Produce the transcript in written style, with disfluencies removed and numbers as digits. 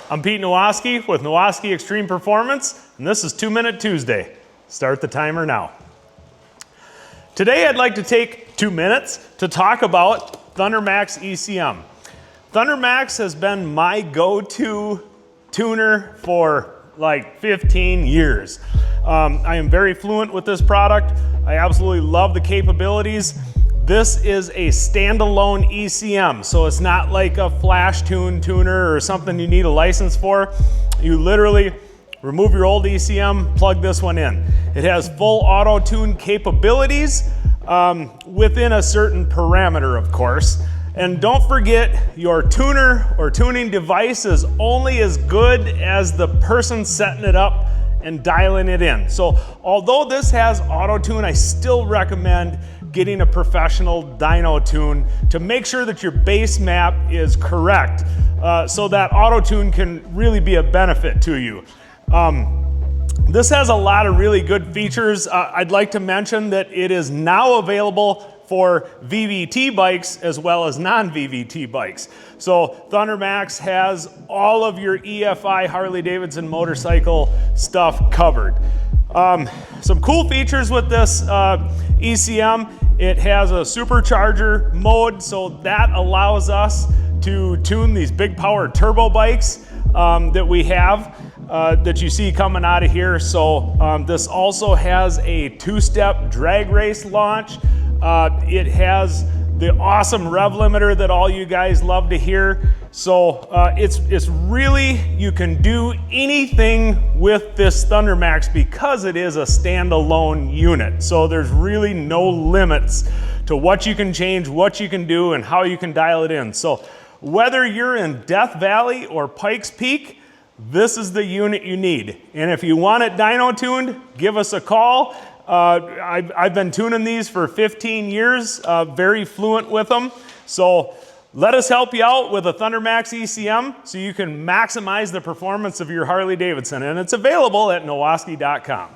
I'm Pete Nowaskey with Nowaskey Extreme Performance, and this is 2 Minute Tuesday. Start the timer now. Today I'd like to take 2 minutes to talk about Thundermax ECM. Thundermax has been my go-to tuner for like 15 years. I am very fluent with this product. I absolutely love the capabilities. This is a standalone ECM, so it's not like a flash tune tuner or something you need a license for. You literally remove your old ECM, plug this one in. It has full auto tune capabilities within a certain parameter, of course. And don't forget, your tuner or tuning device is only as good as the person setting it up and dialing it in. So although this has auto tune, I still recommend getting a professional dyno tune to make sure that your base map is correct, so that auto tune can really be a benefit to you. This has a lot of really good features. I'd like to mention that it is now available for VVT bikes as well as non-VVT bikes. So Thundermax has all of your EFI Harley-Davidson motorcycle stuff covered. Some cool features with this ECM. It has a supercharger mode, so that allows us to tune these big power turbo bikes that we have that you see coming out of here. So this also has a 2-step drag race launch. It has the awesome rev limiter that all you guys love to hear. So it's really, you can do anything with this Thundermax because it is a standalone unit. So there's really no limits to what you can change, what you can do, and how you can dial it in. So whether you're in Death Valley or Pikes Peak, this is the unit you need. And if you want it dyno tuned, give us a call. I've been tuning these for 15 years, very fluent with them. So let us help you out with a Thundermax ECM so you can maximize the performance of your Harley-Davidson. And it's available at Nowaskey.com.